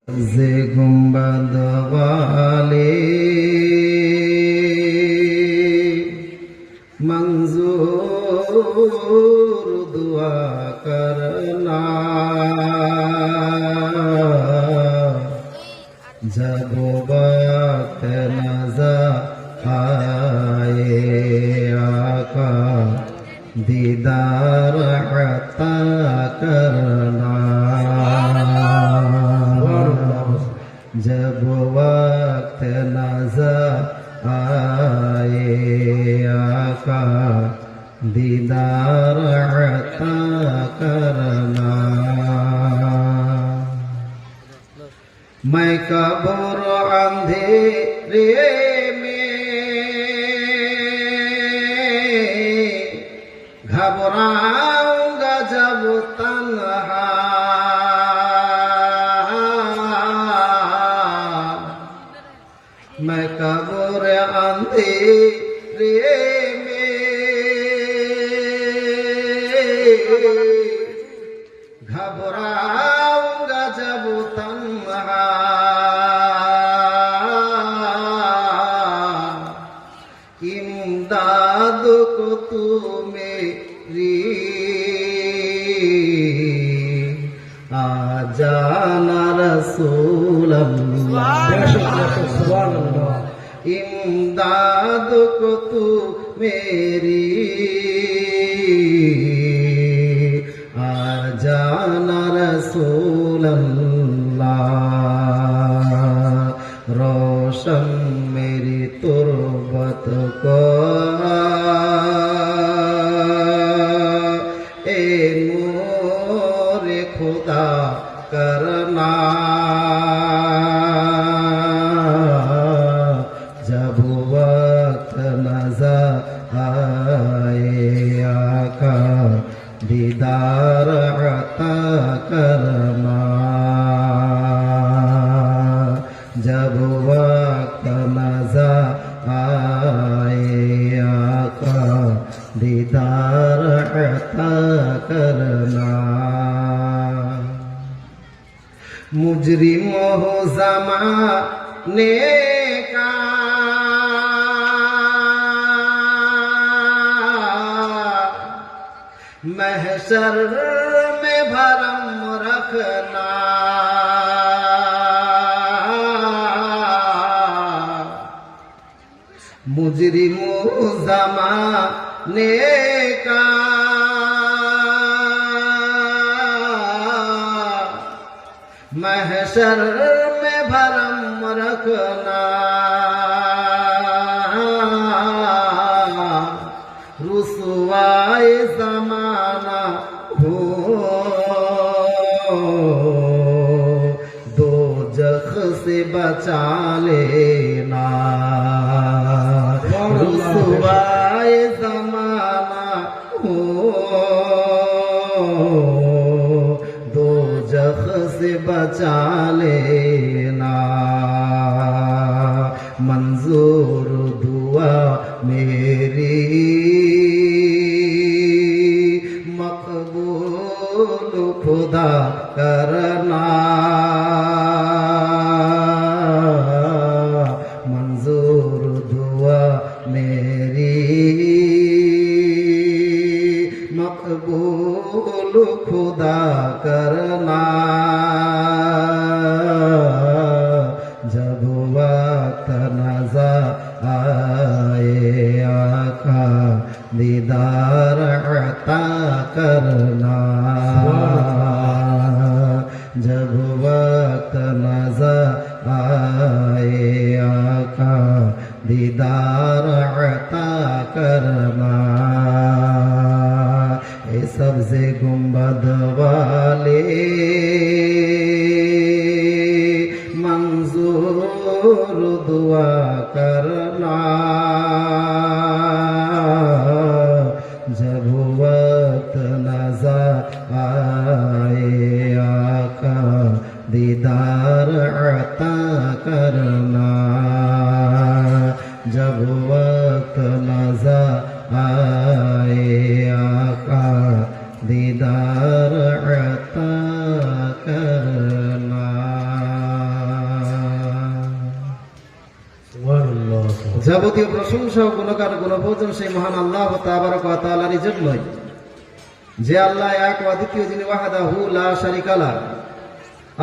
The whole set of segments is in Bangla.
जे गुंबद वाले मंजूर दुआ करना जब वक्त नज़र आए आका दीदार अता करना जब वक्त नज़र आए आका दीदार अता करना। मैं कब्र अंधेरे में घबराऊंगा जब तन्हा मैं कब्र अंधेरे में घबराऊंगा जब तन्हा इमदाद को तू मेरी आ जाना रसूल अल्लाह इमदाद को तू मेरी आ जाना रसूल अल्लाह रोशन मेरी तुरबत को ए नूर खुदा करना जब वक्त नज़र आए आका दीदार अता करना जब वक्त नज़र आए आका दीदार अता करना। मुजरिम हो ज़माने का महशर में भरम रखना मुजरिम ज़माने का महशर में भरम रखना रुसवाए ज़माना हो दो जख से बचा लेना रुसवाए ज़माना हो दो जख से बचा लेना मंजूर दुआ मेरी मकबूल खुदा करना मंजूर दुआ मेरी मकबूल खुदा करना जब वक्त नज़र आए आका दीदार अता करना जब वक्त नज़र आए आका दीदार अता करना। ए सब्ज़े गुंबद वाले मंजूर दुआ करना जब वक्त नज़र आए आका दीदार अता करना जब वक्त नज़र आए आका दीदार अता करना। যাবতীয় প্রশংসা ও গুণগান গুণভোজন সেই মহান আল্লাহ তাবারক ওয়া তাআলারই জন্যই, যে আল্লাহ এক ও অদ্বিতীয়, যিনি ওয়াহদাহু লা শারীকা লাহু।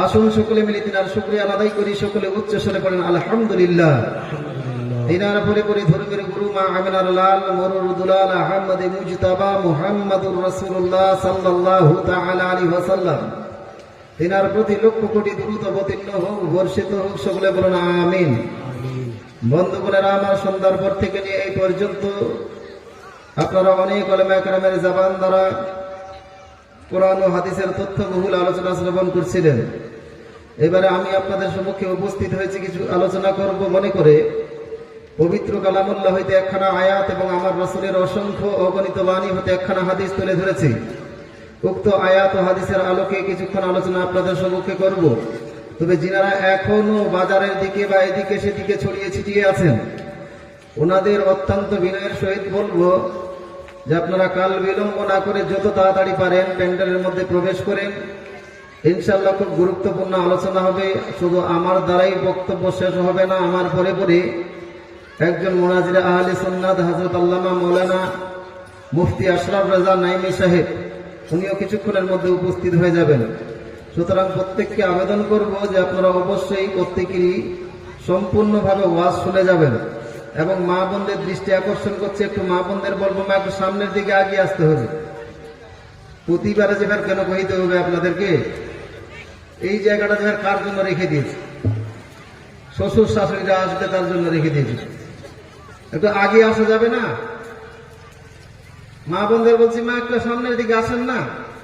আসুন সকলে মিলে তিনার শুকরিয়া আদায় করি, সকলে উচ্চ স্বরে পড়েন আলহামদুলিল্লাহ। তিনার পরে পরে ধর্মের গুরু মা আমিনার লাল মরুর দুলাল আহমদ মুজতাবা মুহাম্মাদুর রাসূলুল্লাহ সাল্লাল্লাহু তাআলা আলাইহি ওয়াসাল্লাম, তিনার প্রতি লক্ষ কোটি দ্রুত অবতীর্ণ হোক, বর্ষিত হোক, সকলে বলুন আমিন। বন্ধুগণেরা, আমার সন্ধ্যার পর থেকে নিয়ে এই পর্যন্ত আপনারা অনেক উলামা কেরামের জবান দ্বারা কোরআন ও হাদিসের তথ্যবহুল আলোচনা শ্রবণ করছিলেন। এবারে আমি আপনাদের সম্মুখে উপস্থিত হয়েছি কিছু আলোচনা করব মনে করে। পবিত্র কালামুল্লাহ হইতে একখানা আয়াত এবং আমার রাসূলের অসংখ্য অগণিত বাণী হতে একখানা হাদিস তুলে ধরেছি। উক্ত আয়াত ও হাদিসের আলোকে কিছুক্ষণ আলোচনা আপনাদের সম্মুখে করব। তবে যিনারা এখনো বাজারের দিকে বা এদিকে সেদিকে ছড়িয়ে ছিটিয়ে আছেন, ওনাদের অত্যন্ত বিনয়ের সহিত বলবো যে আপনারা কাল বিলম্ব না করে যত তাড়াতাড়ি পারেন প্যান্ডেলের মধ্যে প্রবেশ করেন। ইনশাআল্লাহ খুব গুরুত্বপূর্ণ আলোচনা হবে। শুধু আমার দ্বারাই বক্তব্য শেষ হবে না, আমার পরে পরে একজন মুনাজির আহলে সুন্নাত হযরত আল্লামা মাওলানা মুফতি আশরাফ রেজা নাইমি সাহেব, উনিও কিছুক্ষণের মধ্যে উপস্থিত হয়ে যাবেন। সুতরাং প্রত্যেককে আবেদন করব যে আপনারা অবশ্যই প্রত্যেকেরই সম্পূর্ণভাবে ওয়াজ শুনে যাবেন। এবং মা বোনদের দৃষ্টি আকর্ষণ করছে, একটু মা বোনদের বলবো মা একটু সামনের দিকে আগিয়ে আসতে হবে। প্রতিবারে যে কেন কহিতে হবে আপনাদেরকে, এই জায়গাটা যে কার জন্য রেখে দিয়েছে, শ্বশুর শাশুড়িরা আসবে তার জন্য রেখে দিয়েছে, একটু আগে আসা যাবে না? মা বোনদের বলছি মা একটু সামনের দিকে আসেন না।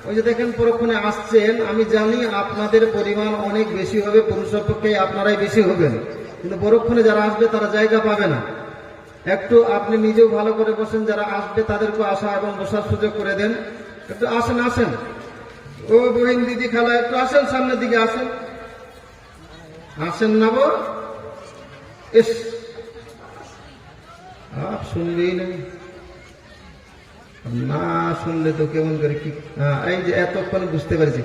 ওই যে দেখেন পরক্ষণে আসছেন, আমি জানি আপনাদের পরিমাণ অনেক বেশি হবে, পুরুষের পক্ষে আপনারাই বেশি হবেন, কিন্তু পরক্ষণে যারা আসবে তারা জায়গা পাবে না। একটু আপনি নিজেও ভালো করে বসেন, যারা আসবে তাদেরকে আসা এবং বসার সুযোগ করে দেন। একটু আসেন আসেন, ও বহিন দিদি খালা একটু আসেন, সামনের দিকে আসেন। আসেন না বো, এস আপ শুনবেই না, শুনলে তো কেমন করে কি। এই যে এতক্ষণ বুঝতে পেরেছি,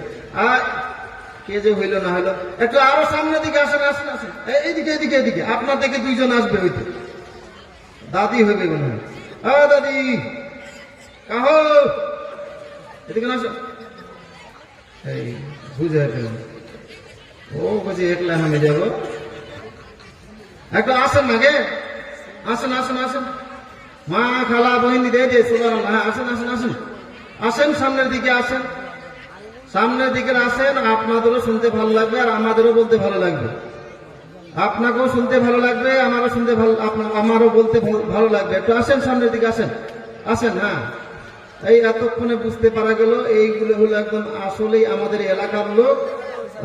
আর কে যে হইলো না হইলো, একটু আরো সামনের দিকে আসেন আসেন আসেন, এইদিকে এদিকে এদিকে, আপনার থেকে দুইজন আসবে, হইতো দাদি হইবে মনে হয়। দাদি কাহ, এদিকে আসো। এই বুঝে পেলাম, ও বলছি একলা আমি যাব, একটু আসেন না গে, আসেন আসেন আসেন, মা খালা বহিনী দিয়ে দিয়ে সুবহানাল্লাহ, আসেন আসেন আসেন আসেন, সামনের দিকে আসেন, সামনের দিকে আসেন। আপনাদেরও শুনতে ভালো লাগবে আর আমাদেরও বলতে ভালো লাগবে, আপনাকেও শুনতে ভালো লাগবে, আমারও শুনতে ভালো, আমারও বলতে ভালো লাগবে। একটু আসেন সামনের দিকে আসেন আসেন। হ্যাঁ, এই এতক্ষণে বুঝতে পারা গেল এইগুলো হলো একদম আসলেই আমাদের এলাকার লোক,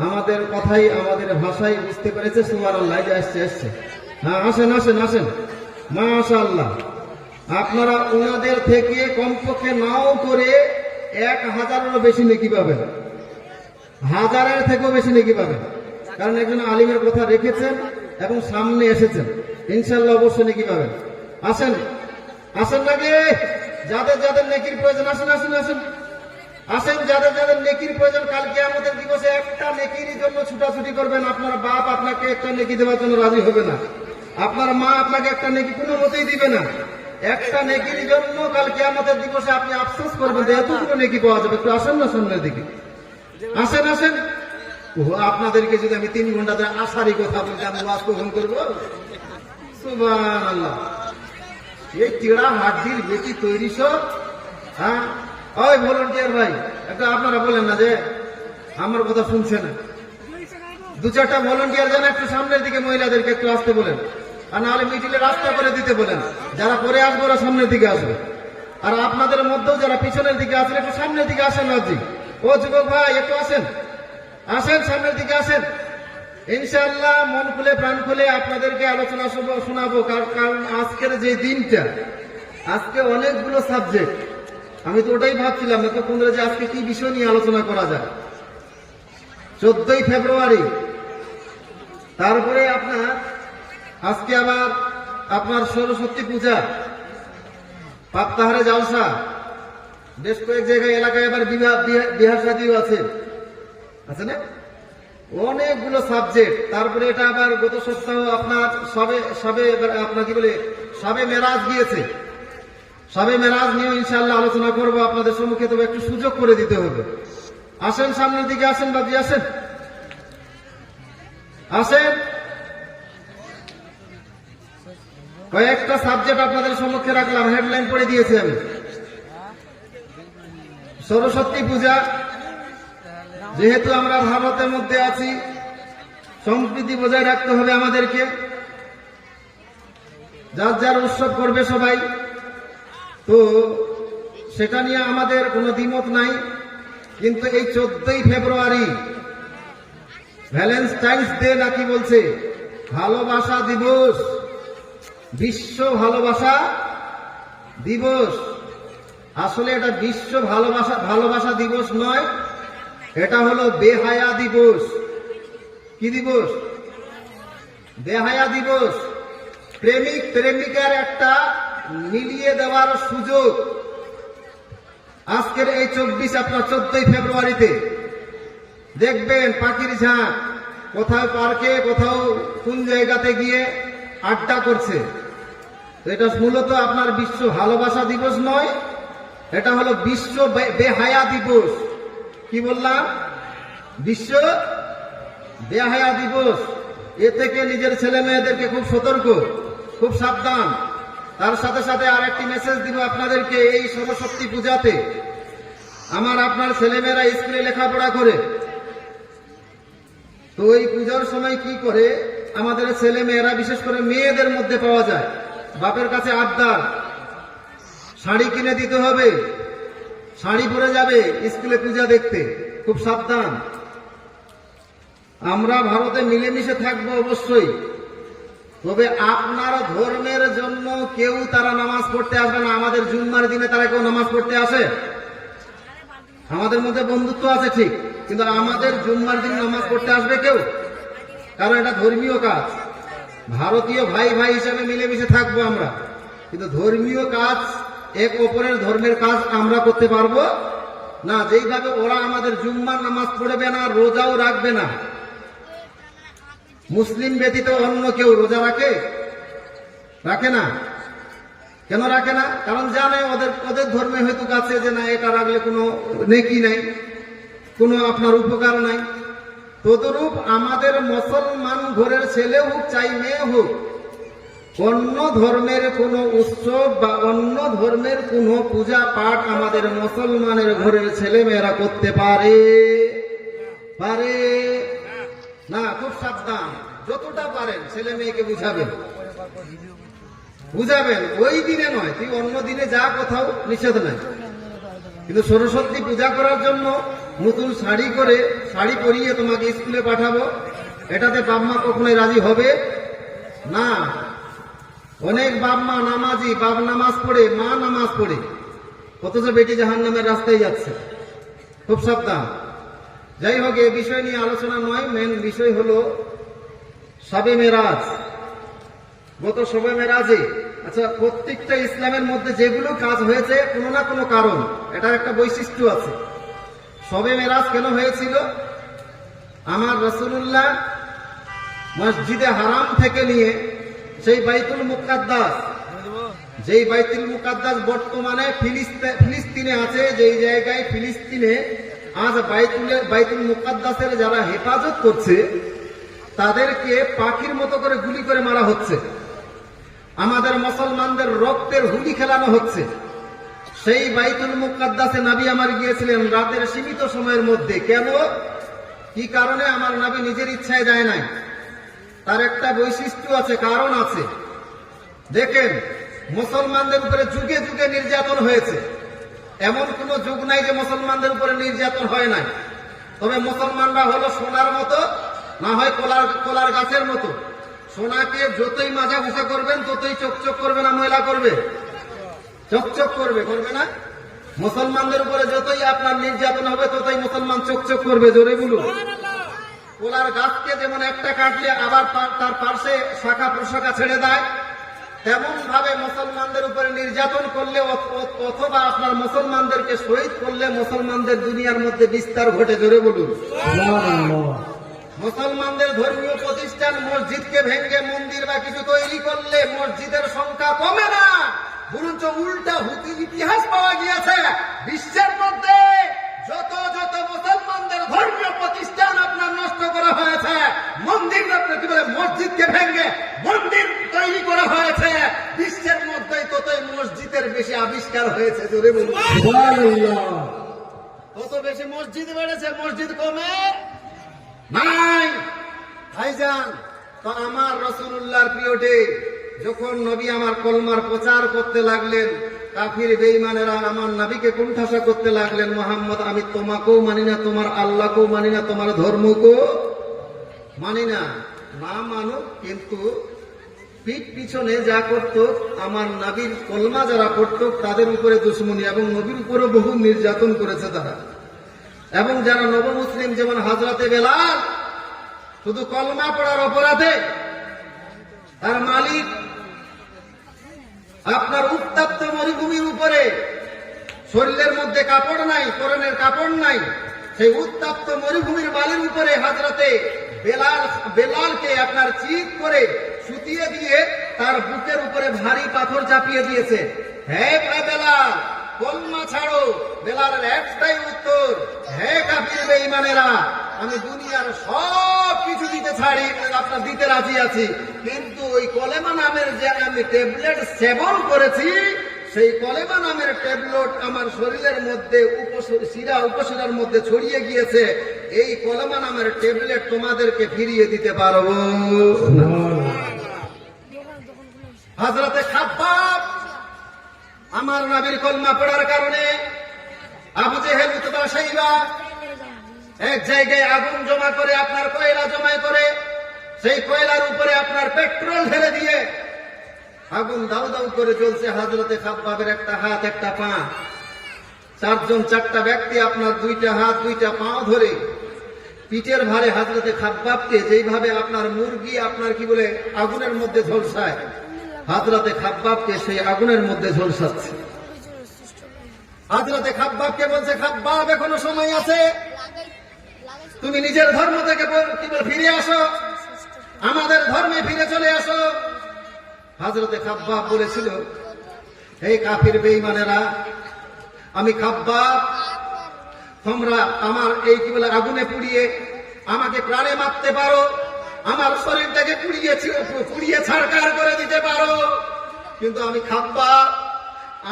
আমাদের কথাই আমাদের ভাষাই বুঝতে পেরেছে। সুবহানাল্লাহ, আসছে আসছে। হ্যাঁ আসেন আসেন আসেন, মাশাআল্লাহ। আপনারা ওনাদের থেকে কমপক্ষে নাও করে 1000-এরও বেশি নেকি পাবেন, 1000-এর থেকেও বেশি নেকি পাবেন, কারণ একজন আলিমের কথা রেখেছেন এবং সামনে এসেছেন। ইনশাআল্লাহ অবশ্যই নেকি পাবেন। আসেন আসেন নাকি, যাদের যাদের নেকির প্রয়োজন আসেন আসেন আসেন আসেন, যাদের যাদের নেকির প্রয়োজন, কাল কিয়ামতের দিবসে একটা নেকির জন্য ছুটাছুটি করবেন। আপনার বাপ আপনাকে একটা নেকি দেওয়ার জন্য রাজি হবে না, আপনার মা আপনাকে একটা নেকি কোনো মতেই দিবে না। একটা নেকির জন্য কাল কিয়ামতের দিবসে আপনি আফসোস করবেন যে এতটুকু নেকি পাওয়া যাবে। একটু আসেন না সামনের দিকে, আসেন আসেন। আপনাদেরকে যদি আমি 3 ঘন্টা ধরে আসারই কথা বলতে আমি ওয়াজ কখন করবো? সুবহানাল্লাহ, এই টিড়া হাড্ডির বেশি তৈরি সব। হ্যাঁ, ওই ভলান্টিয়ার ভাই, একটা আপনারা বলেন না যে আমার কথা শুনছে না, 2-4টা ভলান্টিয়ার যেন একটু সামনের দিকে মহিলাদেরকে একটু আসতে বলেন, আর নাহলে মিডিলে রাস্তা করে দিতে বলেন। যারা পরে আসবে ওরা সামনের দিকে আসবে, আর আপনাদের মধ্যেও যারা পিছনের দিকে আসেন একটু সামনের দিকে আসেন। রাজি ও যুবক ভাই, একটু আসেন আসেন, সামনের দিকে আসেন। ইনশাআল্লাহ মন খুলে প্রাণ খুলে আপনাদেরকে আলোচনা শোনাবো, কারণ আজকের যে দিনটা, আজকে অনেকগুলো সাবজেক্ট, আমি তো ওটাই ভাবছিলাম এতক্ষণ ধরে যে আজকে কি বিষয় নিয়ে আলোচনা করা যায়। 14ই ফেব্রুয়ারি, তারপরে আজকে আবার আপনার সরস্বতী পূজা, পাপ্তাহারে জালসা, বেশ কয়েক জায়গায় এলাকায় আবার বিবাহ শাদীও আছে না? অনেকগুলো সাবজেক্ট। তারপরে এটা আবার গত সপ্তাহ আপনার আপনার কি বলে সবে মেরাজ গিয়েছে। সবে মেরাজ নিয়ে ইনশাআল্লাহ আলোচনা করব আপনাদের সম্মুখে, তবে একটু সুযোগ করে দিতে হবে। আসেন, সামনের দিকে আসেন বাবজি, আসেন আসেন। কয়েকটা সাবজেক্ট আপনাদের সম্মুখে রাখলাম, হেডলাইন পড়ে দিয়েছি আমি। সরস্বতী পূজা, যেহেতু আমরা ভারতের মধ্যে আছি, সম্প্রীতি বজায় রাখতে হবে আমাদেরকে। যার যার উৎসব করবে সবাই, তো সেটা নিয়ে আমাদের কোনো দ্বিমত নাই। কিন্তু এই 14ই ফেব্রুয়ারি ভ্যালেন্টাইন্স ডে নাকি বলছে, ভালোবাসা দিবস, বিশ্ব ভালোবাসা দিবস। আসলে এটা বিশ্ব ভালোবাসা দিবস নয়, এটা হলো বেহায়া দিবস। কি দিবস? বেহায়া দিবস। প্রেমিক প্রেমিকার একটা মিলিয়ে দেওয়ার সুযোগ আজকের এই 14ই ফেব্রুয়ারিতে দেখবেন। পাখির ঝাঁক কোথাও পার্কে, কোথাও কোন জায়গাতে গিয়ে আড্ডা করছে। এটা মূলত আপনার বিশ্ব ভালোবাসা দিবস নয়, এটা হলো বিশ্ব বেহায়া দিবস। কি বললাম? বিশ্ব বেহায়া দিবস। এ থেকে নিজের ছেলে মেয়েদেরকে খুব সতর্ক, খুব সাবধান। তার সাথে সাথে আর একটি মেসেজ দিব আপনাদেরকে। এই সরস্বতী পূজাতে আমার আপনার ছেলেমেয়েরা স্কুলে লেখাপড়া করে, তো এই পূজার সময় কি করে আমাদের ছেলে মেয়েরা, বিশেষ করে মেয়েদের মধ্যে পাওয়া যায় বাপের কাছে আবদার, শাড়ি কিনে দিতে হবে, শাড়ি পরে যাবে স্কুলে পূজা দেখতে। খুব সাবধান। আমরা ভারতে মিলেমিশে থাকবো অবশ্যই, তবে আপনার ধর্মের জন্য কেউ তারা নামাজ পড়তে আসবে না। আমাদের জুম্মার দিনে তারা কেউ নামাজ পড়তে আসে? আমাদের মধ্যে বন্ধুত্ব আছে ঠিক, কিন্তু আমাদের জুম্মার দিন নামাজ পড়তে আসবে কেউ? কারণ এটা ধর্মীয় কাজ। ভারতীয় ভাই ভাই হিসাবে মিলেমিশে থাকবো আমরা, কিন্তু ধর্মীয় কাজ, এক অপরের ধর্মের কাজ আমরা করতে পারবো না। যেইভাবে ওরা আমাদের জুম্মার নামাজ পড়বে না, রোজাও রাখবে না। মুসলিম ব্যতীত অন্য কেউ রোজা রাখে? রাখে না। কেন রাখে না? কারণ জানে ওদের ধর্মে হয়তো কাছে যে না, এটা রাখলে কোনো নেকি নাই, কোনো আপনার উপকার নাই। তদরূপ আমাদের মুসলমান ঘরের ছেলে হোক চাই মেয়ে হোক, অন্য ধর্মের কোন উৎসব বা অন্য ধর্মের কোন পূজা পাঠ আমাদের মুসলমানের ঘরের ছেলে মেয়েরা করতে পারে না। খুব সাবধান। যতটা পারেন ছেলে মেয়েকে বুঝাবেন। ওই দিনে নয়, তুই অন্য দিনে যা, কোথাও নিষেধ নাই। কিন্তু সরস্বতী পূজা করার জন্য নতুন শাড়ি পরিয়ে তোমাকে স্কুলে পাঠাবো, এটাতে বাপ মা কখনোই রাজি হবে না। অনেক বাপ মা নামাজি, বাপ নামাজ পড়ে, মা নামাজ পড়ে, অথচ বেটি জাহান্নামের রাস্তায় যাচ্ছে। খুব সাবধান। যাই হোক, এই বিষয় নিয়ে আলোচনা নয়, মেন বিষয় হলো শবে মেরাজ। গত শবে মেরাজে, আচ্ছা, প্রত্যেকটা ইসলামের মধ্যে যেগুলো কাজ হয়েছে কোনো না কোনো কারণ, এটার একটা বৈশিষ্ট্য আছে। শবে মেরাজ কেন হয়েছিল? আমার রাসূলুল্লাহ মসজিদে হারাম থেকে নিয়ে সেই বাইতুল মুকাদ্দাস, যেই বাইতুল মুকাদ্দাস বর্তমানে ফিলিস্তিনে আছে, যেই জায়গায় ফিলিস্তিনে আজ বাইতুল মুকাদ্দাসের যারা হেফাজত করছে তাদেরকে পাখির মতো করে গুলি করে মারা হচ্ছে। আমাদের মুসলমানদের রক্তের হুলি খেলানো হচ্ছে। সেই বাইতুল মুকাদ্দাসে নবী আমার গিয়েছিলেন রাতের সীমিত সময়ের মধ্যে। কেন, কি কারণে? আমার নবী নিজের ইচ্ছায় যায় নাই। তার একটা বৈশিষ্ট্য আছে, কারণ আছে। দেখেন, মুসলমানদের উপরে যুগে যুগে নির্যাতন হয়েছে, এমন কোন যুগ নাই যে মুসলমানদের উপরে নির্যাতন হয় নাই। তবে মুসলমানরা হলো সোনার মতো, না হয় কলার গাছের মতো। সোনাকে যতই মাজা ঘষা করবেন ততই চকচক করবে না ময়লা করবে? চকচক করবে না? মুসলমানদের উপরে যতই আপনার নির্যাতন হবে ততই মুসলমান চকচক করবে। জোরে বলুন। কলার গাছকে যেমন একটা কাটলে আবার তার পার্শ্বে শাখা প্রশাখা ছেড়ে দেয়, তেমন ভাবে মুসলমানদের উপরে নির্যাতন করলে অথবা আপনার মুসলমানদেরকে শহীদ করলে মুসলমানদের দুনিয়ার মধ্যে বিস্তার ঘটে। জোরে বলুন। মুসলমানদের ধর্মীয় প্রতিষ্ঠান মসজিদকে ভেঙে মন্দির বা কিছু তৈরি করলে মসজিদের সংখ্যা কমে না, বরঞ্চ উল্টা ইতিহাস পাওয়া গিয়েছে বিশ্বের মধ্যে যত যত মুসলমানদের ধর্মীয় প্রতিষ্ঠান আপনার নষ্ট করা হয়েছে, মন্দির কি বলে মসজিদকে ভেঙে মন্দির তৈরি করা হয়েছে, বিশ্বের মধ্যে ততই মসজিদের বেশি আবিষ্কার হয়েছে। জোরে বলুন সুবহানাল্লাহ। কত বেশি মসজিদ বেড়েছে, মসজিদ কমে নাই। ভাইজান, তো আমার রাসূলুল্লাহর পিরিয়ডে যখন নবী আমার কলমার প্রচার করতে লাগলেন, কাফির বেঈমানেরা আমার নবীকে কুণ্ঠাসা করতে লাগলেন, মুহাম্মদ আমি তোমাকেও মানি না, তোমার আল্লাহকেও মানি না, তোমার ধর্মকেও মানি না। না মানুক, কিন্তু পিঠ পিছনে যা করত আমার নবীর কলমা যারা পড়ত তাদের উপরে দুশমনী এবং নবীর উপরে বহু নির্যাতন করেছে তারা। এবং যারা নবমুসলিম যেমন হযরতে বেলাল শুধু কলমা পড়ার অপরাধে তার মালিক আপনার উত্তপ্ত মরুভূমির উপরে শরীরের মধ্যে কাপড় নাই, পরনের কাপড় নাই, সেই উত্তপ্ত মরুভূমির বালির উপরে হযরতে বেলালকে আপনার চিৎ করে শুতিয়ে দিয়ে তার বুকের উপরে ভারী পাথর চাপিয়ে দিয়েছে। হে বেলাল, কলমা ছাড়ো। বেলালের একটাই উত্তর, হে কাফির বেঈমানেরা, আমি দুনিয়ার সব কিছু দিতে ছাড়ি, আপনার দিতে রাজি আছি, কিন্তু ওই কলেমা নামের যে আমি ট্যাবলেট সেবন করেছি, সেই কলেমা নামের ট্যাবলেট আমার শরীরের মধ্যে শিরা উপশিরার মধ্যে ছড়িয়ে গিয়েছে, এই কলেমা নামের ট্যাবলেট তোমাদেরকে ফিরিয়ে দিতে পারবো না। হযরতে খাব্বাব আমার নবীর কলমা পড়ার কারণে আবু জেহেল উতবা শাইবা এক জায়গায় আগুন জমা করে, আপনার কয়লা জমা করে, সেই কয়লার উপরে আপনার পেট্রোল ঢেলে দিয়ে আগুন দাউ দাউ করে জ্বলছে। হযরতে খাব্বাবের একটা হাত একটা পা, চারজন চারটা ব্যক্তি আপনার দুইটা হাত দুইটা পা ধরে পিঠের ভারে হযরতে খাব্বাবকে যেইভাবে আপনার মুরগি আপনার কি বলে আগুনের মধ্যে ঝলসায়, হযরতে খাব্বাবকে সেই আগুনের মধ্যে ঝলসাচ্ছে। হযরতে খাব্বাবকে বলছে, খাব্বাব এখনো সময় আছে, তুমি নিজের ধর্ম থেকে ফিরে আসো, আমাদের ধর্মে ফিরে চলে আসো। হযরতে খাব্বাব বলেছিল, হে কাফির বেঈমানেরা, আমি খাব্বাব, তোমরা আমার এই কি বলে আগুনে পুড়িয়ে আমাকে প্রাণে মারতে পারো, আমার শরীরটাকে পুড়িয়ে ছাড়কার করে দিতে পারো, কিন্তু আমি খাব্বাব,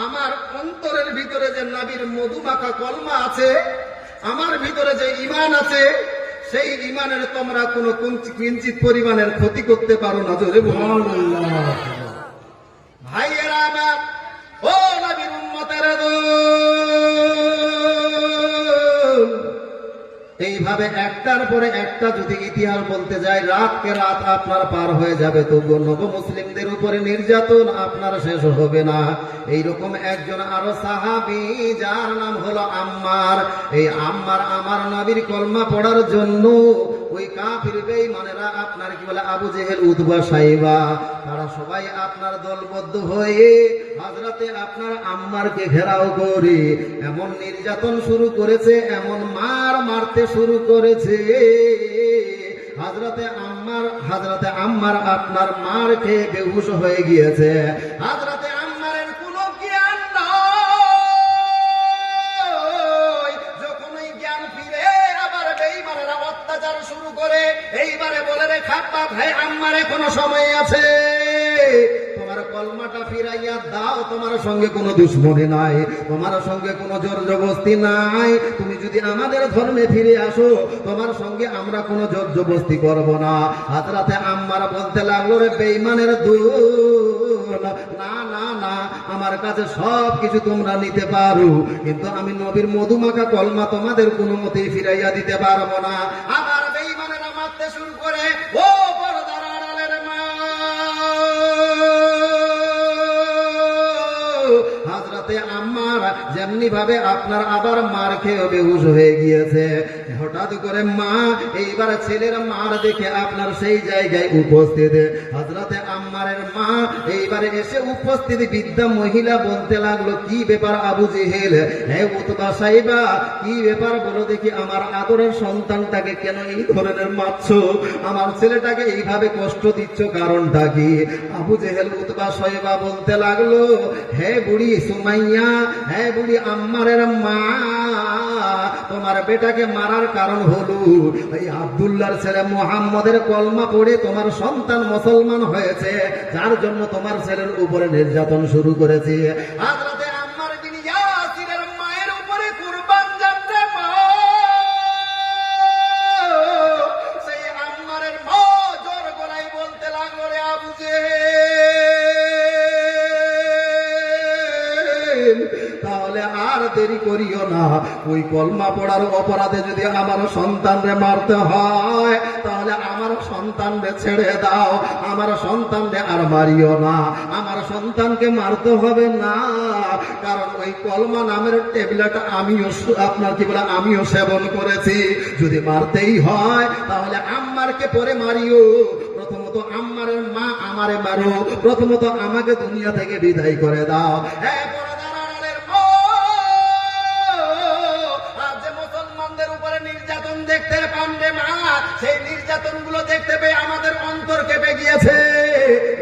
আমার অন্তরের ভিতরে যে নবীর মধুমাখা কলমা আছে, আমার ভিতরে যে ঈমান আছে, সেই ঈমানের তোমরা কোনো কিঞ্চিত পরিমাণের ক্ষতি করতে পারো না। জোরে বলুন ভাইয়েরা আমার, ও নবীর উম্মতেরা, এইভাবে একটার পরে একটা যদি ইতিহাস বলতে যায়, রাতকে রাত আপনার পার হয়ে যাবে, তবুও নবমুসলিমদের উপরে নির্যাতন আপনার শেষ হবে না। এইরকম একজন আরো সাহাবী, যার নাম হলো আম্মার। এই আম্মার আমার নবীর কলমা পড়ার জন্য ওই কাফির বেঈমানেরা আপনার কি বলে আবু জেহেল উতবা শাইবা, তারা সবাই আপনার দলবদ্ধ হয়ে হযরতে আপনার আম্মারকে ঘেরাও করে এমন নির্যাতন শুরু করেছে, এমন মারতে শুরু করেছে, হযরতে আম্মার আপনার মার খেয়ে বেহুশ হয়ে গিয়েছে। হযরতে আম্মারের কোনো জ্ঞান নাই। যখন ওই জ্ঞান ফিরে আবার বেঈমানেরা অত্যাচার শুরু করে, এইবারে বলে রে খাব্বাব, ভাই আম্মার এখনো সময় আছে, তোমার কলমাটা ফিরাইয়া দাও, তোমার সঙ্গে কোনো দুশ্মনী নাই, তোমার সঙ্গে কোনো জোর জবরদস্তি নাই, তুমি যদি আমাদের ধর্মে ফিরে আসো, তোমার সঙ্গে আমরা কোনো জোর জবরদস্তি করব না। হযরতে আম্মার বলতে লাগলো, রে বেঈমানের দূর, না না না, আমার কাছে সব কিছু তোমরা নিতে পারো, কিন্তু আমি নবীর মধুমাখা কলমা তোমাদের কোনো মতেই ফিরাইয়া দিতে পারবো না। আবার বেঈমানেরা মারতে শুরু করে, ও পর্দার আড়ালের মা, হযরতে আম্মার যেমনি ভাবে আপনার আবার মার খেয়ে বেহুশ হয়ে গিয়েছে, হঠাৎ করে মা এইবার ছেলের মার দেখে আপনার সেই জায়গায় উপস্থিত। হযরতে আম্মারের আম্মারের মা এইবারে এসে উপস্থিত বৃদ্ধা মহিলা বলতে লাগলো, কি ব্যাপার আবু জেহেল, হে উতবা সাইবা, কি ব্যাপার বলো দেখি, আমার আদরের সন্তানটাকে কেন এই ধরনের মারছো, আমার ছেলেটাকে এইভাবে কষ্ট দিচ্ছ, কারণটা কি? আবু জেহেল উতবা সাইবা বলতে লাগলো, হে বুড়ি সুমাইয়া, হে বুড়ি আম্মারের মা, তোমার বেটাকে মারার কারণ হলো এই আব্দুল্লাহর ছেলে মুহাম্মদের কলমা পড়ে তোমার সন্তান মুসলমান হয়েছে, যার জন্য তোমার ছেলের উপরে নির্যাতন শুরু করেছে। হযরতে আম্মার বিন ইয়াসিরের মায়ের উপরে কুরবান যাচ্ছে মা, সেই আম্মারের মা জোর গলায় বলতে লাগলো, রে আবু জেহেল, তাহলে আর দেরি করিও না, ওই কলমা পড়ার অপরাধে যদি আমার সন্তানরে মারতে হয় তাহলে আমার সন্তানরে ছেড়ে দাও, আমার সন্তানরে আর মারিও না, আমার সন্তানকে মারতে হবে না, কারণ ওই কলমা নামের ট্যাবলেট আমিও আপনার কি বলে আমিও সেবন করেছি, যদি মারতেই হয় তাহলে আম্মারকে পরে মারিও, প্রথমত আম্মারের মা আমারে মারো, প্রথমত আমাকে দুনিয়া থেকে বিদায় করে দাও। নির্যাতন দেখতে পান্ডে মা, সেই নির্যাতন গুলো দেখতে পেয়ে আমাদের অন্তর কেঁপে গিয়েছে।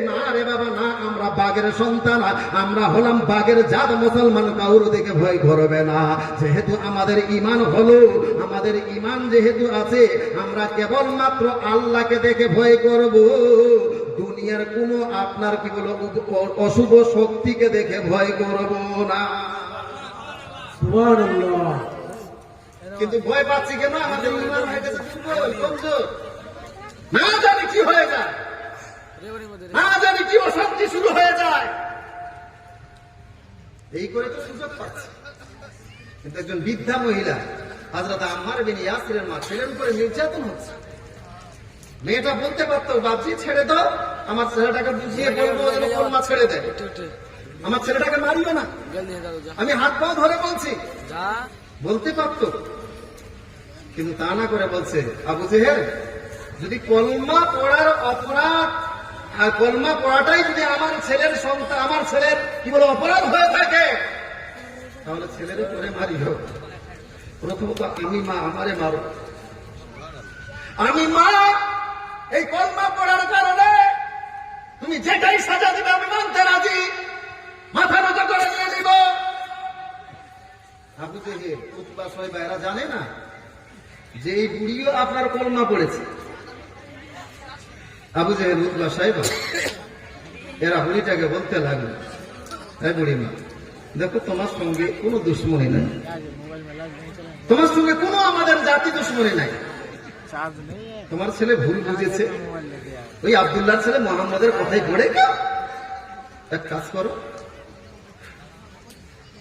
না রে বাবা না, আমরা বাঘের সন্তান, আমরা হলাম বাঘের জাত, মুসলমান কাউর দিকে ভয় করবে না, যেহেতু আমাদের ঈমান হলো, আমাদের ঈমান যেহেতু আছে, আমরা কেবলমাত্র আল্লাহকে দেখে ভয় করব, দুনিয়ার কোনো আপনার কি বলো অশুভ শক্তিকে দেখে ভয় করব না। সুবহানাল্লাহ। কিন্তু ভয় পাচ্ছি কেন? আমাদের ঈমান হয়ে গেছে কমজোর, না জানি কি হয়ে যায়, না জানি কি অশান্তি শুরু হয়ে যায়, এই করে তো সুযোগ পাচ্ছে। কিন্তু একজন বৃদ্ধা মহিলা হযরত আম্মার বিন ইয়াসিরের মা, ছেলের উপরে নির্যাতন হচ্ছে, মেয়েটা বলতে পারতো, বাপজি ছেড়ে দাও, আমার ছেলেটাকে বুঝিয়ে বলবো যেন কলমা ছেড়ে দেয়, আমার ছেলেটাকে মারিও না, আমি হাত পা ধরে বলছি, বলতে পারতো, কিন্তু তা না করে বলছে, আবু জেহেল, যদি কলমা পড়ার অপরাধ আর কলমা পড়াটাই যদি আমার ছেলের সন্তান, আমার ছেলের কি বলে অপরাধ হয়ে থাকে, তাহলে ছেলের উপরে মারিও, প্রথমত আমি মা, আমারে মারো, আমি মা, এই কলমা পড়ার কারণে তুমি যেটাই সাজা দিবে আমি মানতে রাজি, মাথা নত করে নিয়ে নিব। আবু জেহেল উতবা সাইবা এরা জানে না যে এই বুড়িও আপনার কলমা পড়েছে। আবু জেহেল উতবা সাইবা এরা বুড়িটাকে বলতে লাগলো, এই বুড়ি মা, দেখো তোমার সঙ্গে কোনো দুশ্মনী নাই, তোমার সঙ্গে কোনো আমাদের জাতি দুশ্মনী নাই, তোমার ছেলে ভুল বুঝেছে, ওই আব্দুল্লাহর ছেলে মুহাম্মদের কথাই পড়ে কেউ, এক কাজ করো,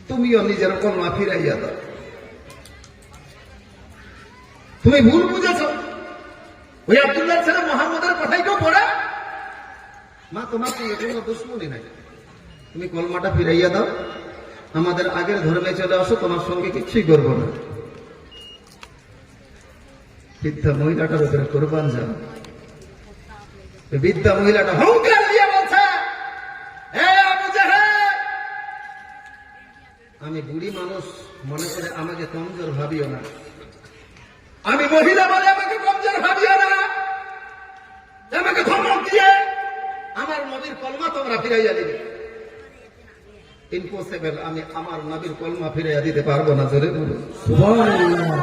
তুমিও নিজের কলমা ফিরাইয়া দাও, তুমি ভুল বুঝেছ, ওই আব্দুল্লাহর ছেলে মুহাম্মদের কথাই কেউ পড়ে, মা তোমার সঙ্গে কোনো দুশ্মনী নাই, তুমি কলমাটা ফিরাইয়া দাও, আমাদের আগের ধর্মে চলে আসো, তোমার সঙ্গে কিছুই করবো না। বৃদ্ধা মহিলাটার উপরে কোরবান যাও। বৃদ্ধা মহিলাটা হুঙ্কার দিয়ে বলছে, হে আবু জেহেল, আমি বুড়ি মানুষ মনে করে আমাকে কমজোর ভাবিও না, আমি মহিলা বলে আমাকে কমজোর ভাবিও না, আমাকে ধমক দিয়ে আমার নবীর কলমা তোমরা ফিরাইয়া দিবে। ইম্পসিবল, আমি আমার নবীর কলমা ফিরাইয়া দিতে পারবো না, জোরে বলুন সুবহানাল্লাহ।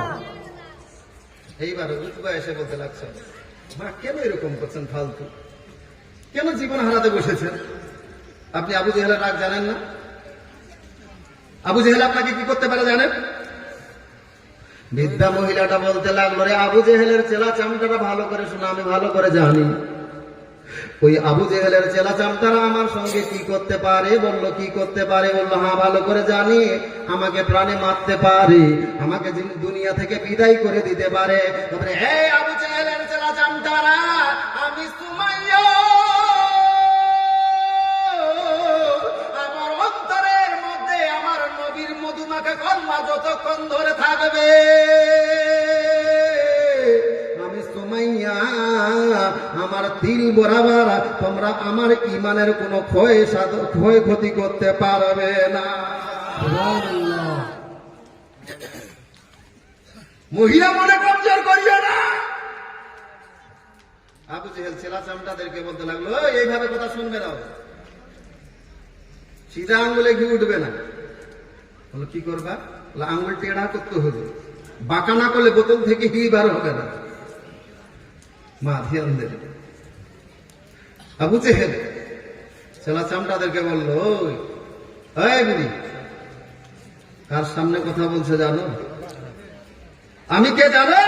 এইবার উতবা এসে বলতে লাগছে, মা কেন এরকম করছেন ফালতু, কেন জীবন হারাতে বসেছেন? আপনি আবু জেহেলের রাগ জানেন না? আবু জেহেল আপনাকে কি করতে পারে জানেন? বৃদ্ধা মহিলাটা বলতে লাগলো, রে আবু জেহেলের চেলা চামটারা ভালো করে শোনা, আমি ভালো করে জানি ওই আবু জেহেলের চেলা চামটারা আমার সঙ্গে কি করতে পারে। বললো কি করতে পারে? বললো হ্যাঁ ভালো করে জানি, আমাকে প্রাণে মারতে পারে, আমাকে দুনিয়া থেকে বিদায় করে দিতে পারে। তারপরে হে আবু জেহেলের চেলা চামটারা, আমি সুমাইয়া, আমার অন্তরের মধ্যে আমার নবীর মধুমাখা কলমা যতক্ষণ ধরে থাকবে, আমার দিল তিল বরাবর তোমরা আমার ইমানের কোনো ক্ষয়ক্ষতি করতে পারবে না। মহিলা মনে কমজোর করিও না। আবু জেহেল ছেলা চামটাদেরকে বলতে লাগলো, এইভাবে কথা শুনবে না, সিধা আঙ্গুলে ঘি উঠবে না। বলো কি করবা? আঙ্গুল টেড়া করতে হবে, বাঁকা না করলে বোতল থেকে ঘি বার হবে না। মা ধ্যান দেবে। আবু জেহেল ছেলা চামটাদেরকে বললো, এই বুড়ি, কার সামনে কথা বলছে জানো? আমি কে জানো?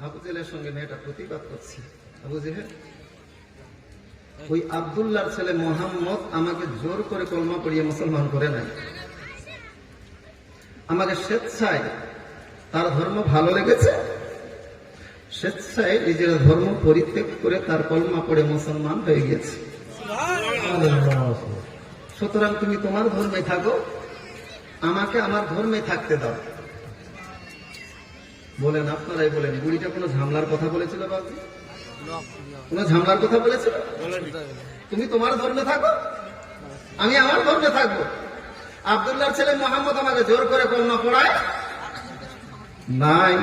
আবু জেহেলের সঙ্গে মেয়েটা প্রতিবাদ করছে। আবু জেহেল, ওই আব্দুল্লাহর ছেলে মোহাম্মদ আমাকে জোর করে কলমা পড়িয়ে মুসলমান করে নাই। আমাকে স্বেচ্ছায় তার ধর্ম ভালো লেগেছে, স্বেচ্ছায় নিজের ধর্ম পরিত্যাগ করে তার কলমা পড়ে মুসলমান হয়ে গেছে। সুতরাং তুমি তোমার ধর্মে থাকো, আমাকে আমার ধর্মে থাকতে দাও। বলেন, আপনারাই বলেন, বুড়িটা কোনো ঝামলার কথা বলেছিল? বাবু কোন ঝামলার কথা বলেছিল? তুমি তোমার ধর্মে থাকো, আমি আমার ধর্মে থাকবো। আব্দুল্লাহর ছেলে মোহাম্মদ আমাকে জোর করে কলমা পড়ায় নাই।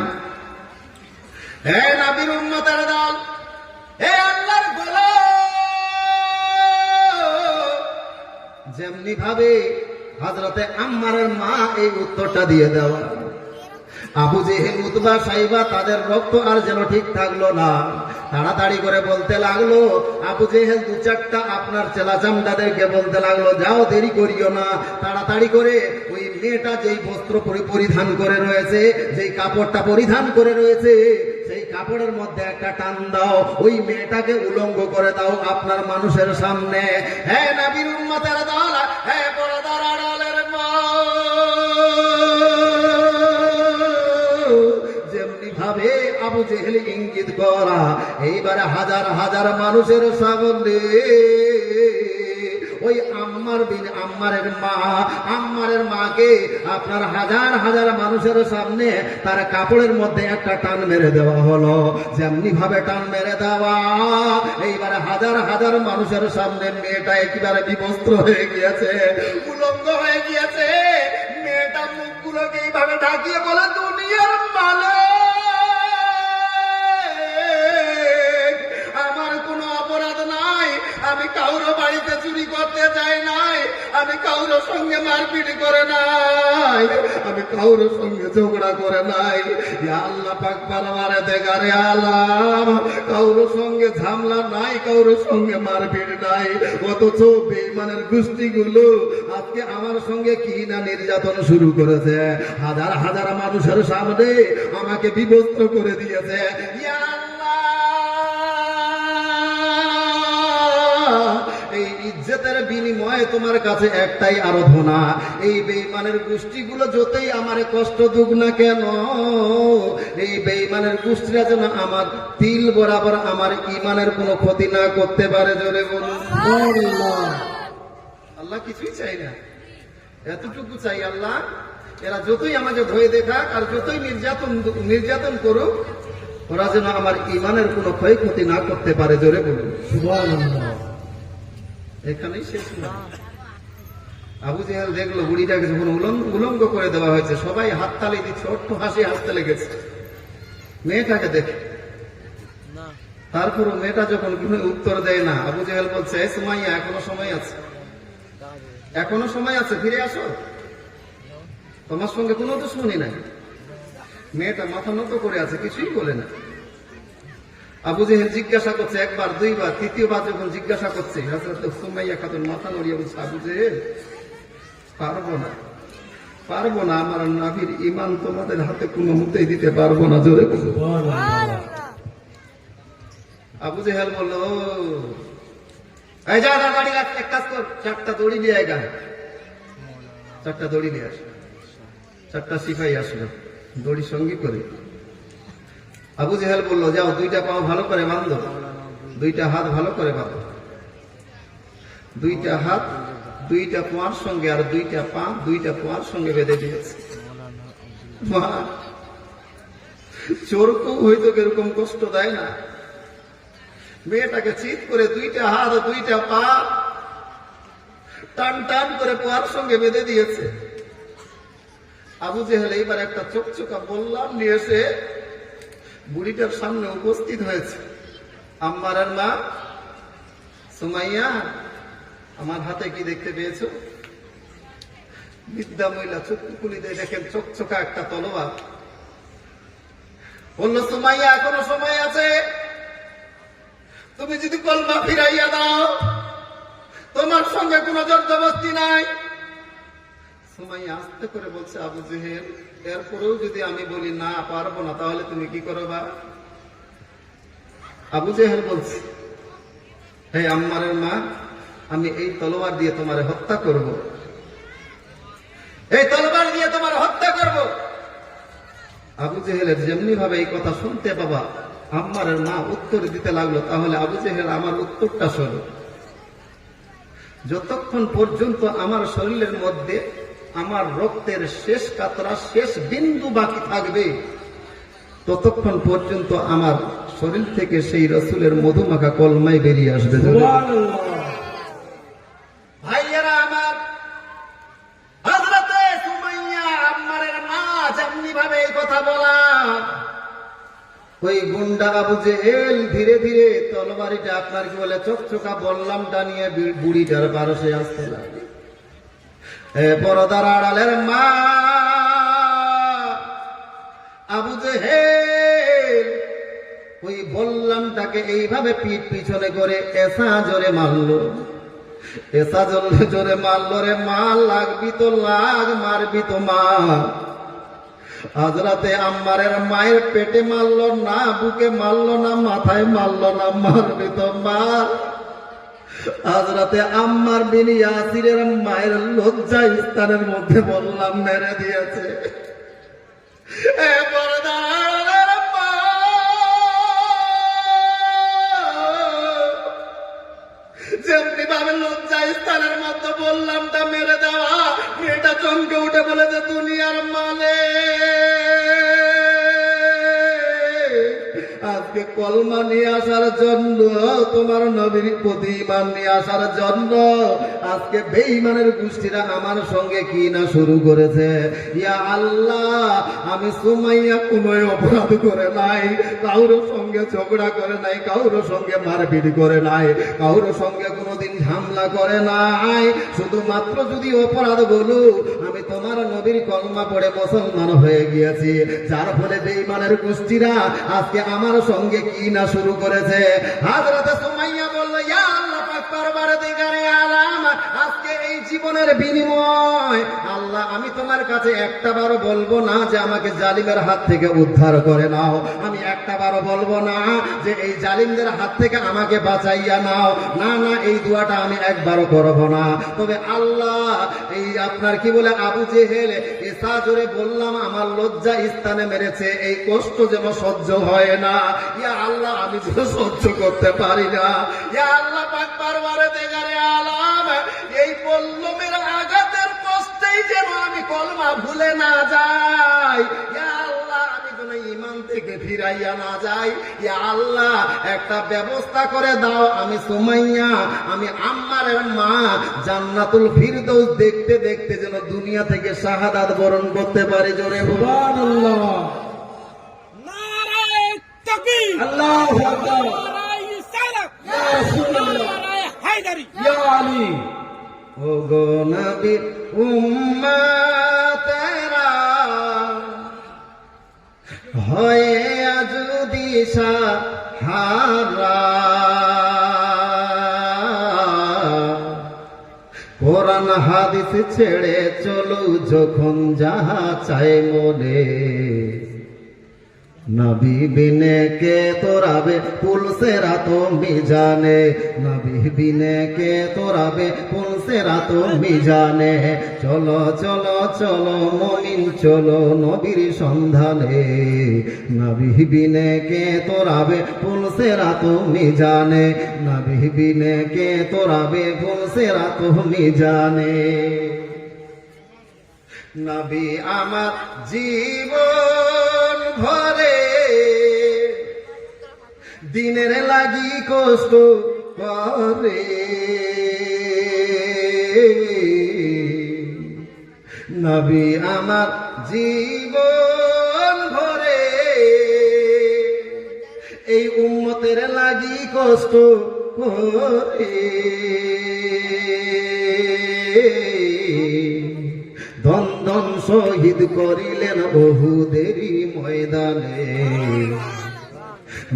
হে নবীর উম্মতের দল, হে আল্লাহর গোলাম, যেমনি ভাবে হযরতে আম্মারের মা এই উত্তরটা দিয়ে দেওয়া, আবু জেহেল, উতবা, সাইবা তাদের রক্ত আর যেন ঠিক থাকলো না। তাড়াতাড়ি করে বলতে লাগলো, আবু জেহেল দু চারটা আপনার চেলাচামটাদেরকে বলতে লাগলো, যাও, দেরি করিও না, তাড়াতাড়ি করে ওই মেয়েটা যেই বস্ত্র পরিধান করে রয়েছে, যেই কাপড়টা পরিধান করে রয়েছে, সেই কাপড়ের মধ্যে একটা টান দাও, ওই মেয়েটাকে উলঙ্গ করে দাও আপনার মানুষের সামনে। হ্যাঁ নবীর উম্মতের দল, হ্যাঁ পর্দার আড়ালের মা, যেমনি ভাবে আবু জেহেল ইঙ্গিত করা, এইবারে হাজার হাজার মানুষের সামনে ওই আম্মারের মাকে আপনার হাজার হাজার মানুষের সামনে তার কাপড়ের মধ্যে একটা টান মেরে দেওয়া হলো। যেমনি ভাবে টান মেরে দেওয়া, এইবারে হাজার হাজার মানুষের সামনে মেয়েটা একেবারে বিবস্ত্র হয়ে গিয়েছে, উলঙ্গ হয়ে গিয়েছে। মেয়েটা মুখগুলোকে এইভাবে ঢাকিয়ে বলে, দুনিয়ার মালিক, আমার কোনো অপরাধ নাই, আমি কাউরো বাড়িতে চুরি করতে যাই নাই, আমি কাউরো সঙ্গে মারপিট করে নাই, আমি কাউরো সঙ্গে ঝগড়া করে নাই। আল্লাহ পাক পারবারে দেখারে আলাম, কাউরো সঙ্গে ঝামলা নাই, কাউরো সঙ্গে মারপিট নাই। অথচ বেঈমানের গোষ্ঠীগুলো আজকে আমার সঙ্গে কি না নির্যাতন শুরু করেছে, হাজার হাজার মানুষের সামনে আমাকে বিবস্ত্র করে দিয়েছে। এই ইজ্জতের বিনিময়ে তোমার কাছে একটাই আরাধনা, এই বেঈমানের গোষ্ঠীগুলো যতই আমারে কষ্ট দুক না কেন, এই বেঈমানের গোষ্ঠীরা যেন আমার তিল বরাবর আমার ইমানের কোনো ক্ষতি না করতে পারে। জোরে বলুন আল্লাহ কিছুই চাই না, এতটুকু চাই আল্লাহ, এরা যতই আমাকে ভয় দেখাক আর যতই নির্যাতন করুক, ওরা যেন আমার ইমানের কোনো ক্ষয়ক্ষতি না করতে পারে। জোরে বলুন সুবহানাল্লাহ। এখানেই শেষ না। আবু জেহেল দেখলো বুড়িটাকে যখন উলঙ্গ করে দেওয়া হয়েছে, সবাই হাততালি দিচ্ছে, ছোট্ট হাসি হাসতে লেগেছে মেয়েটাকে দেখে। তারপরও মেয়েটা যখন কোনো উত্তর দেয় না, আবু জেহেল বলছে, সুমাইয়া, এখনো সময় আছে, এখনো সময় আছে, ফিরে আসো, তোমার সঙ্গে কোনো দুশমনি নাই। মেয়েটা মাথা নত করে আছে, কিছুই বলে না। আবু জেহেল জিজ্ঞাসা করছে একবার, দুইবার, তৃতীয়বার যখন জিজ্ঞাসা করছে, হযরত সুমাইয়া খাতুন মাথা নড়িয়ে বলছে, আবু জেহেল, পারবো না, আমার নবীর ঈমান তোমাদের হাতে কোনো মতেই দিতে পারবো না। জোরে বলো সুবহানাল্লাহ। আবু জেহেল বলল, এই যা গাড়ি, এক কাজ কর, চারটা দড়ি নিয়ে আয় গায়ে, চারটা দড়ি নিয়ে আসলো, চারটা সিপাহী আসলো দড়ি সঙ্গী করে। আবু জেহেল বলল, যাও, দুইটা পাও ভালো করে বাঁধো, দুইটা হাত ভালো করে বাঁধো, দুইটা হাত দুইটা পোয়ার সঙ্গে আর দুইটা পা দুইটা পোয়ার সঙ্গে বেঁধে দিয়েছে। মা চোরকেও হয়তো এরকম কষ্ট দেয় না। মেয়েটাকে চিৎ করে দুইটা হাত দুইটা পা টান টান করে পোয়ার সঙ্গে বেঁধে দিয়েছে। আবু জেহেল এইবার একটা চকচকা বললাম নিয়ে এসে বুড়িটার সামনে উপস্থিত হয়েছে। আম্মারের মা, সুমাইয়া, আমার হাতে কি দেখতে পেয়েছো? বিদ্যা মহিলা চক্ষু খুলে দিয়ে দেখেন চকচকা একটা তলোয়ার। বলল, সুমাইয়া এখনো সময় আছে, তুমি যদি কলমা ফিরাইয়া দাও তোমার সঙ্গে কোনো জবরদস্তি নাই। সুমাইয়া আস্তে করে বলছে, আবু জেহেল এরপরেও যদি আমি বলি না পারবো না তাহলে তুমি কি করবা? আবু জেহেল বলছে, হে আম্মারের মা, আমি এই তলোয়ার দিয়ে তোমার হত্যা করব, এই তলোয়ার দিয়ে তোমার হত্যা করব। আবু জেহেলের যেমনি ভাবে এই কথা শুনতে বাবা আম্মারের মা উত্তর দিতে লাগলো, তাহলে আবু জেহেল আমার উত্তরটা শোনো। যতক্ষণ পর্যন্ত আমার শরীরের মধ্যে আমার রক্তের শেষ কাতরা শেষ বিন্দু বাকি থাকবে ততক্ষণ পর্যন্ত আমার শরীর থেকে সেই রসুলের মধুমাখা কলমাই বেরিয়ে আসবে। ভাইয়েরা আমার, হযরতে সুমাইয়া আম্মারের মা যেমনি ভাবে এই কথা বলা, ওই গুন্ডা আবু জেহেল ধীরে ধীরে তলবারিটা আপনার কি বলে চকচকা বললামটা নিয়ে বুড়িটার পারসে আসতে লাগে। পরদার আড়ালের মা আবু জেহেল ওই বললামটাকে এইভাবে পিঠ পিছনে করে এসা জোরে মারলো, এসা জোরে মারলো রে মা, লাগবি তো লাগ, মারবি তো মা। হযরতে আম্মারের মায়ের পেটে মারলো না, বুকে মারলো না, মাথায় মারলো না, মারবি তো মার। হযরতে আম্মার বিন ইয়াসিরের মায়ের লজ্জা স্থানের মধ্যে বললাম মেরে দিয়েছে। যেমনি ভাবে লজ্জা স্থানের মধ্যে বললামটা মেরে দেওয়া, মেয়েটা চমকে উঠে বলেছে, দুনিয়ার মানে আজকে কলমা নিয়ে আসার জন্য, তোমার নবীর প্রতি ঈমান নিয়ে আসার জন্য আজকে বেঈমানের গোষ্ঠীরা আমার সঙ্গে কি না শুরু করেছে। ইয়া আল্লাহ, আমি সুমাইয়া কোনো অপরাধ করে নাই, কারোর সঙ্গে ঝগড়া করে নাই, কারোর সঙ্গে মারপিট করে নাই, কারোর সঙ্গে কোনোদিন ঝামেলা করে নাই। শুধুমাত্র যদি অপরাধ বলু, আমি তোমার নবীর কলমা পড়ে মুসলমান হয়ে গিয়েছি, যার ফলে বেঈমানের গোষ্ঠীরা আজকে আমার সঙ্গে কি না শুরু করেছে। হযরতে সুমাইয়া বলল, ইয়া আল্লাহ পাক পরওয়ারদিগারে আলাম, আজকে এই জীবনের বিনিময় আল্লাহ আমি তোমার কাছে একটা বারও বলবো না যে আমাকে জালিমের হাত থেকে উদ্ধার করে নাও, আমি একটা বারও বলবো না যে এই জালিমদের হাত থেকে আমাকে বাঁচাইয়া নাও, না না, এই দোয়াটা আমি একবারও করব না। তবে আল্লাহ, এই আপনার কি বলে আবু জেহেল এসা জোরে বললাম আমার লজ্জা স্থানে মেরেছে, এই কষ্ট যেন সহ্য হয় না। ইয়া আল্লাহ, আমি যেন সহ্য করতে পারি না। ইয়া আল্লাহ পাক পরওয়ারদিগারে আলাম, এই বল্লমের আঘাতের কষ্টেই যেন আমি কলমা ভুলে না যাই। ইয়া আল্লাহ, আমি যেন ঈমান থেকে ফিরাইয়া না যাই। ইয়া আল্লাহ, একটা ব্যবস্থা করে দাও, আমি সুমাইয়া, আমি আম্মারের মা জান্নাতুল ফিরদৌস দেখতে দেখতে যেন দুনিয়া থেকে শাহাদাত বরণ করতে পারি। জোরে সুবহানাল্লাহ, আল্লাহু আকবার, ইয়া রাসূলুল্লাহ, ইয়া আলী। ও গো নবী উম্মতেরা হয়ে যদি সাহারা, কোরআন হাদিস ছেড়ে চলো যখন যাহা চাই মনে, नबी बिने के तोराबे पुल से रातों मिजाने, नबी बिने के तोराबे पुल से रातों मिजाने। चलो चलो चलो मोमिन चलो नबीर सन्धाने, नबी बिने के तोराबे पुल से रातों मिजाने, नबी बिने के तोराबे पुल से रातों मिजाने। नबी आमार जीवन भरे दिनेर লাগি কষ্ট করে, নবী আমার জীবন ভরে এই উম্মতের লাগি কষ্ট করে। ধন ধন শহীদ করিলেন ওহুদেরই ময়দানে,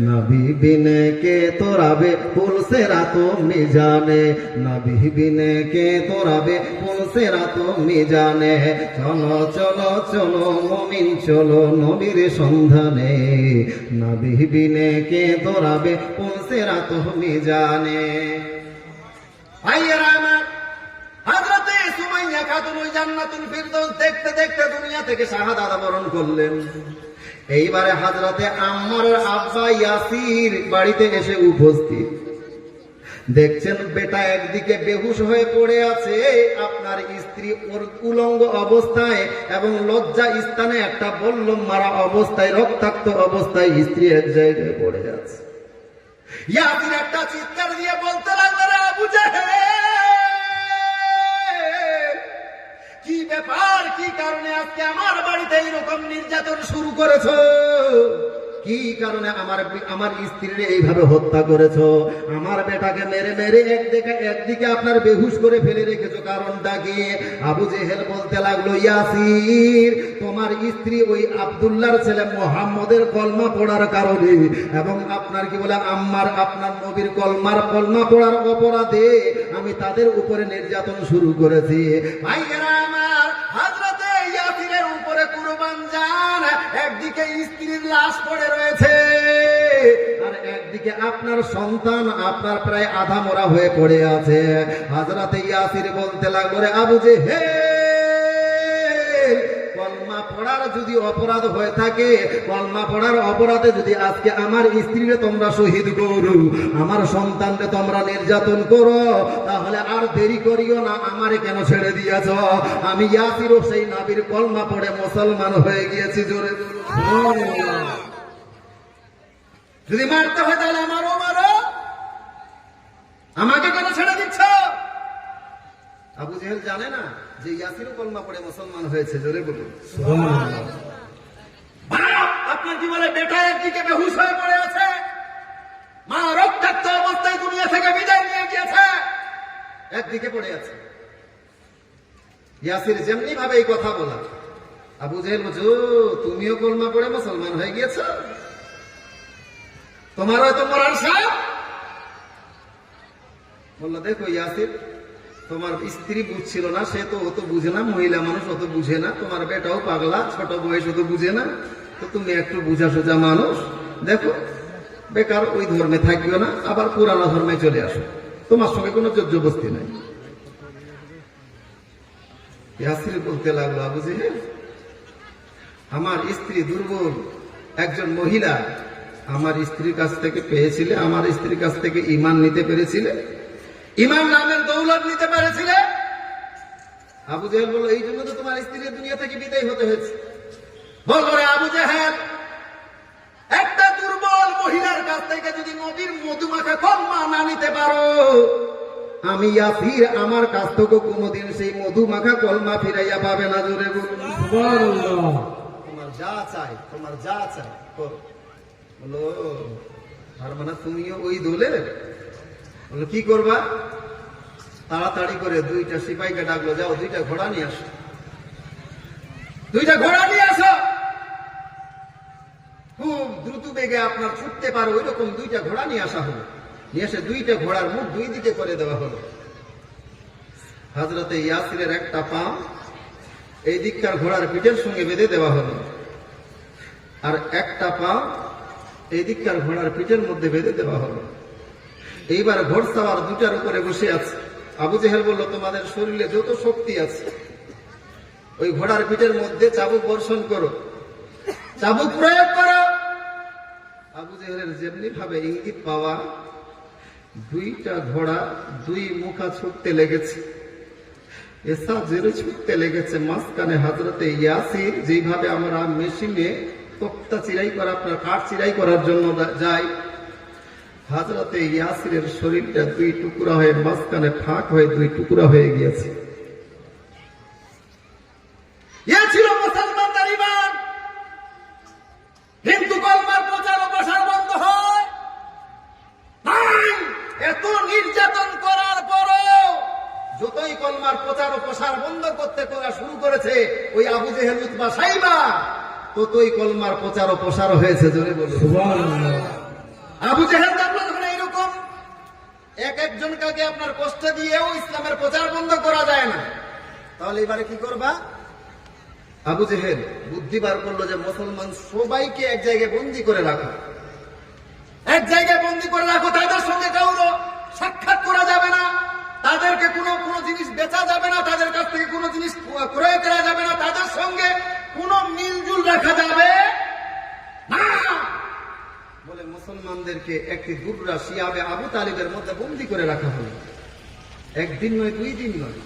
नबी बिने के तोराबे पुल से रातों मिजाने, नबी बिने के तोराबे पुल से रातों मिजाने। चलो चलो चलो मोमिन चलो नबीर सन्धाने, नबी बिने के तोराबे पुल से रातों मिजाने। भाइয়েরা আমার, হযরতে সুমাইয়া খাতুন ওই জান্নাতুল ফিরদৌস দেখতে দেখতে দুনিয়া থেকে শাহাদাত বরণ করলেন। এইবারে হযরতে আম্মারের আব্বা ইয়াসির বাড়িতে এসে উপস্থিত। দেখছেন বেটা একদিকে বেহুশ হয়ে পড়ে আছে, আপনার স্ত্রী ওর উলঙ্গ অবস্থায় এবং লজ্জা স্থানে একটা বল্লম মারা অবস্থায় রক্তাক্ত অবস্থায় স্ত্রী এক জায়গায় পড়ে আছে। ইয়াসির একটা চিৎকার দিয়ে বলতে লাগলো, রে আবু জেহেল, কি ব্যাপার, কি কারণে আজকে আমার বাড়িতে এইরকম নির্যাতন শুরু করেছো? কি কারণে আমার স্ত্রীর এইভাবে হত্যা করেছো? আমার বেটাকে মেরে মেরে একদিকে আপনার বেহুশ করে ফেলে রেখেছো, কারণটা কি? আবু জেহেল বলতে লাগলো, ইয়াসির, তোমার স্ত্রী ওই আব্দুল্লাহর ছেলে মুহাম্মদের কলমা পড়ার কারণে এবং আপনার কি বলে আম্মার আপনার নবীর কলমা পড়ার অপরাধে আমি তাদের উপরে নির্যাতন শুরু করেছি। ভাইয়েরা আমার, হযরতে ইয়াসিরের উপরে কুরবান যান, একদিকে স্ত্রীর লাশ পড়ে রয়েছে আর একদিকে আপনার সন্তান আপনার প্রায় আধা মরা হয়ে পড়ে আছে। হযরতে ইয়াসির বলতে লাগলো, রে আবু জেহেল, কলমা পড়ার যদি অপরাধ হয়ে থাকে, কলমা পড়ার অপরাধে যদি আজকে আমার স্ত্রীরে তোমরা শহীদ করো, আমার সন্তানকে তোমরা নির্যাতন করো, তাহলে আর দেরি করিও না, আমারে কেন ছেড়ে দিয়েছ? আমি ইয়াসিরও সেই নবীর কলমা পড়ে মুসলমান হয়ে গিয়েছি। জোরে যদি মারতে হয় তাহলে আমারও মারো, আমাকে কেন ছেড়ে দিচ্ছ? আবু জেহেল জানে না যে ইয়াসিরও কলমা পড়ে মুসলমান হয়েছে। জোরে বলুন সুবহানাল্লাহ। আপনার কি বলে বেটা একদিকে বেহুশ হয়ে পড়ে আছে, মা রক্তাক্ত অবস্থায় দুনিয়া থেকে বিদায় নিয়ে গিয়েছে, একদিকে পড়ে আছে। ইয়াসির যেমনি ভাবে এই কথা বলা, আবু জেহেল বলছে, তুমিও কলমা পড়ে মুসলমান হয়ে গিয়েছো, তোমার হয়তো মরার সাপ। বললো, দেখো ইয়াসির, তোমার স্ত্রী বুঝছিল না, সে তো অত বুঝে না, মহিলা মানুষ অত বুঝে না, তোমার বেটাও পাগলা, ছোট বয়স অত বুঝে না, তো তুমি একটু বুঝা সোজা মানুষ, দেখো বেকার ওই ধর্মে থাকিও না, আবার পুরানো ধর্মে চলে আসো, তোমার সঙ্গে কোনো জবরদস্তি নাই। ইয়াসির বলতে লাগলো, আবু জেহেল, আমার স্ত্রী দুর্বল একজন মহিলা, আমার স্ত্রীর কাছ থেকে পেয়েছিলে, আমার স্ত্রীর কাছ থেকে ঈমান নিতে পেরেছিলে, ঈমান নামের দৌলত নিতে পেরেছিলে। আবু জেহেল বলল, এই জন্য তো তোমার স্ত্রীর দুনিয়া থেকে বিদায় হতে হয়েছে। বলল, রে আবু জেহেল, একটা দুর্বল মহিলার কাছ থেকে যদি নবীর মধুমাখা কলমা না নিতে পারো, আমি ইয়াসির আমার কাছ থেকে কোনোদিন সেই মধুমাখা কলমা ফিরাইয়া পাবে না। জোরে বলুন সুবহানাল্লাহ। তোমার যা চাই, তোমার যা চাই বলো। আর মানে তুমিও ওই দলের? বলো, কি করবা? তাড়াতাড়ি করে দুইটা সিপাহীকে ডাকলো, যাও দুইটা ঘোড়া নিয়ে আসো, দুইটা ঘোড়া নিয়ে আসো, খুব দ্রুত বেগে আপনার ছুটতে পারো ওই রকম দুইটা ঘোড়া নিয়ে আসা হলো। নিয়ে এসে দুইটা ঘোড়ার মুখ দুই দিকে করে দেওয়া হলো। হযরতে ইয়াসিরের একটা পা এই দিককার ঘোড়ার পিঠের সঙ্গে বেঁধে দেওয়া হলো, আর একটা পা এই দিককার ঘোড়ার পিঠের মধ্যে বেঁধে দেওয়া হলো। এইবার ঘোড়সাওয়ার দুটার উপরে বসে আছে। আবু জেহেল বলল, তোমাদের শরীরে যত শক্তি আছে ওই ঘোড়ার পিঠের মধ্যে চাবুক বর্ষণ করো, চাবুক প্রয়োগ করো। আবু জেহেলের যেমনি ভাবে ইঙ্গিত পাওয়া, দুইটা ঘোড়া দুই মুখা ছুটতে লেগেছে, এসা জেরে ছুটতে লেগেছে। মাঝখানে হযরতে ইয়াসির, যেইভাবে আমরা মেশিনে তক্তা চিরাই করা, আপনার কাঠ চিরাই করার জন্য যাই, হযরতে ইয়াসিরের শরীরটা দুই টুকরা হয়ে মাঝখানে ফাঁক হয়ে দুই টুকরা হয়ে গিয়েছে। এ ছিল মুসলমানদের ঈমান। কিন্তু কলমার প্রচার ও প্রসার বন্ধ হয় নাই। এত নির্যাতন করার পরও যতই কলমার প্রচার ও প্রসার বন্ধ করতে শুরু করেছে ওই আবু জেহেল, উতবা, সাইবা, ততই কলমার প্রচার ও প্রসার হয়েছে। জোরে বলুন সুবহানাল্লাহ। আবু জেহেল যখন এইরকম এক একজনকে আপনার কষ্ট দিয়েও ইসলামের প্রচার বন্ধ করা যায় না, তাহলে এবারে কি করবা? আবু জেহেল বুদ্ধি বার করলো যে মুসলমান সবাইকে এক জায়গায় বন্দী করে রাখো, এক জায়গায় বন্দী করে রাখো। তাদের সঙ্গে কারো সাক্ষাৎ করা যাবে না, তাদেরকে কোনো জিনিস বেচা যাবে না, তাদের কাছ থেকে কোনো জিনিস ক্রয় করা যাবে না, তাদের সঙ্গে কোনো মিলজুল রাখা যাবে না বলে মুসলমানদেরকে একটি দুর্রা শিয়াবে আবু তালিবের মধ্যে বন্দী করে রাখা হলো। একদিন নয়, 2 দিন নয়,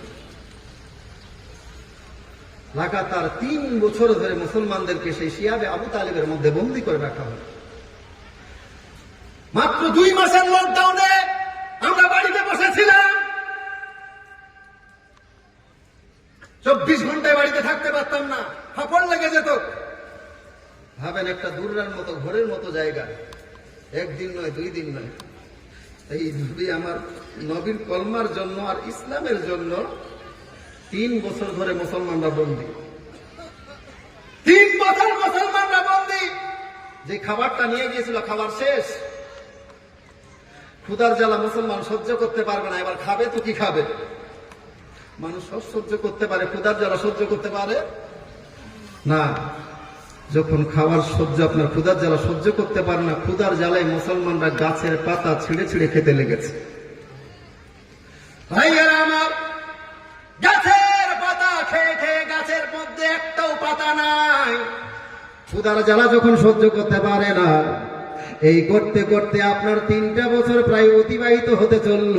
লাগাতার 3 বছর ধরে মুসলমানদেরকে সেই শিয়াবে আবু তালিবের মধ্যে বন্দী করে রাখা হলো। মাত্র 2 মাসের লকডাউনে আমরা বাড়িতে বসেছিলাম, 24 ঘন্টায় বাড়িতে থাকতে পারতাম না, ফাঁপড় লেগে যেত। ভাবেন, একটা দুর্রার মতো ঘরের মতো জায়গা, একদিন নয়, 2 দিন নয়। এই নবী, আমার নবীর কলমার জন্য আর ইসলামের জন্য 3 বছর ধরে মুসলমানরা বন্দী। 3 বছর মুসলমানরা বন্দী। যে খাবারটা নিয়ে গিয়েছিল, খাবার শেষ। ক্ষুধার জ্বালা মুসলমান সহ্য করতে পারবে না, এবার খাবে তো কি খাবে? মানুষ সব সহ্য করতে পারে, ক্ষুধার জ্বালা সহ্য করতে পারে না। যখন খাবার সহ্য, আপনার ক্ষুধার জ্বালা সহ্য করতে পারে না, ক্ষুধার জ্বালায় মুসলমানরা গাছের পাতা ছিঁড়ে ছিঁড়ে খেতে লেগেছে। ভাইয়েরা আমার, গাছের পাতা খেয়ে খেয়ে গাছের মধ্যে একটাও পাতা নাই। ক্ষুধার জ্বালা যখন সহ্য করতে পারে না, এই করতে করতে আপনার 3টা বছর প্রায় অতিবাহিত হতে চলল।